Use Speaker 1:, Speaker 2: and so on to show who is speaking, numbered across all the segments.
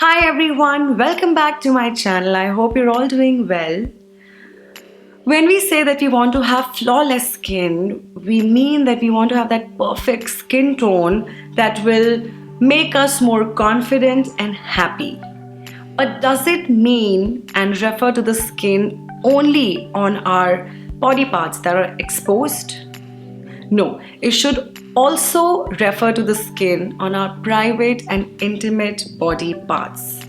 Speaker 1: Hi everyone, welcome back to my channel. I hope you're all doing well. When we say that we want to have flawless skin, we mean that we want to have that perfect skin tone that will make us more confident and happy. But does it mean and refer to the skin only on our body parts that are exposed? No, it should also refer to the skin on our private and intimate body parts.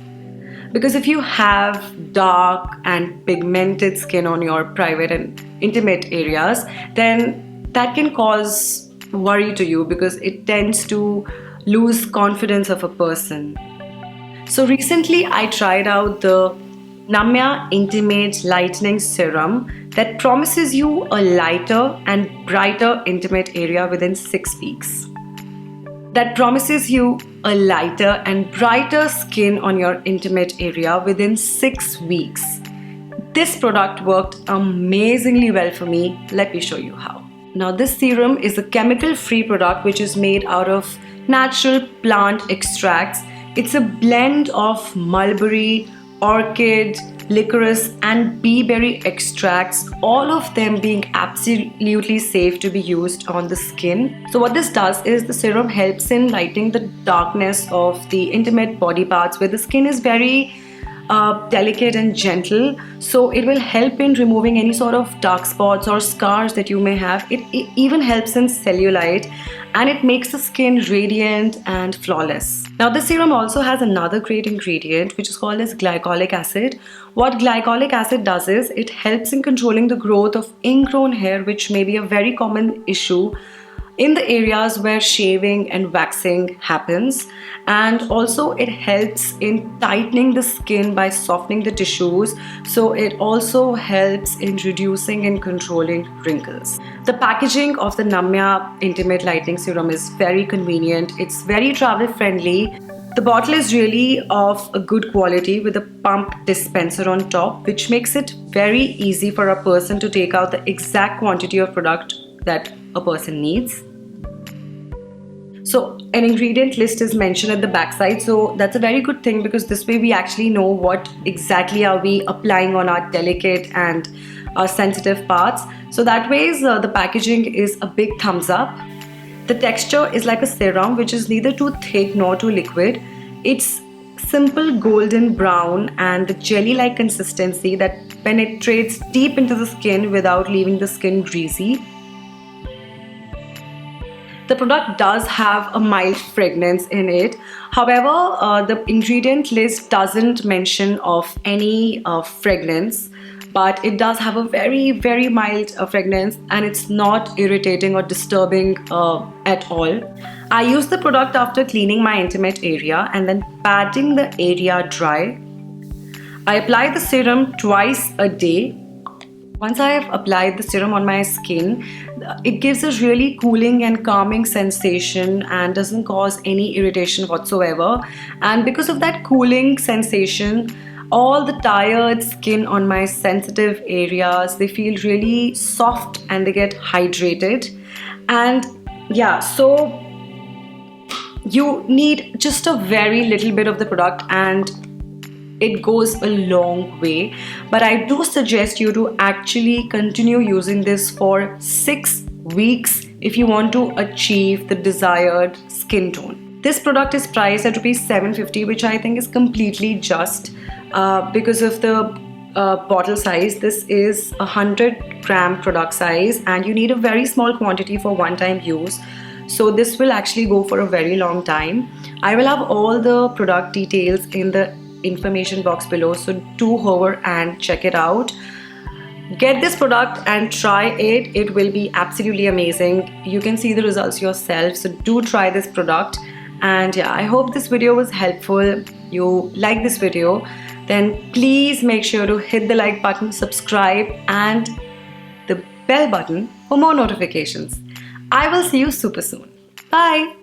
Speaker 1: Because if you have dark and pigmented skin on your private and intimate areas, then that can cause worry to you because it tends to lose confidence of a person. So recently I tried out the Namya Intimate Lightening Serum that promises you a lighter and brighter intimate area within 6 weeks. That promises you a lighter and brighter skin on your intimate area within 6 weeks. This product worked amazingly well for me. Let me show you how. Now this serum is a chemical-free product which is made out of natural plant extracts. It's a blend of mulberry, orchid, licorice and bee berry extracts, all of them being absolutely safe to be used on the skin. So what this does is the serum helps in lightening the darkness of the intimate body parts where the skin is very delicate and gentle. So it will help in removing any sort of dark spots or scars that you may have. It even helps in cellulite and it makes the skin radiant and flawless. Now the serum also has another great ingredient which is called as glycolic acid. What glycolic acid does is it helps in controlling the growth of ingrown hair, which may be a very common issue in the areas where shaving and waxing happens, and also it helps in tightening the skin by softening the tissues. So it also helps in reducing and controlling wrinkles. The packaging of the Namya Intimate Lightening Serum is very convenient. It's very travel friendly. The bottle is really of a good quality with a pump dispenser on top, which makes it very easy for a person to take out the exact quantity of product that a person needs. So an ingredient list is mentioned at the backside, so that's a very good thing because this way we actually know what exactly are we applying on our delicate and sensitive parts. So that way the packaging is a big thumbs up. The texture is like a serum which is neither too thick nor too liquid. It's simple golden brown and the jelly-like consistency that penetrates deep into the skin without leaving the skin greasy. The product does have a mild fragrance in it. However, the ingredient list doesn't mention of any fragrance, but it does have a very mild fragrance and it's not irritating or disturbing at all. I use the product after cleaning my intimate area and then patting the area dry. I apply the serum twice a day. Once I have applied the serum on my skin, it gives a really cooling and calming sensation and doesn't cause any irritation whatsoever. And because of that cooling sensation, all the tired skin on my sensitive areas, they feel really soft and they get hydrated. And yeah, so you need just a very little bit of the product and it goes a long way. But I do suggest you to actually continue using this for 6 weeks if you want to achieve the desired skin tone. This product is priced at ₹750, which I think is completely just because of the bottle size. This is a 100-gram product size and you need a very small quantity for one-time use. So this will actually go for a very long time. I will have all the product details in the information box below, so do hover and check it out. Get this product and try it. It will be absolutely amazing. You can see the results yourself, so do try this product. And yeah, I hope this video was helpful. You like this video, then please make sure to hit the like button, subscribe and the bell button for more notifications. I will see you super soon. Bye.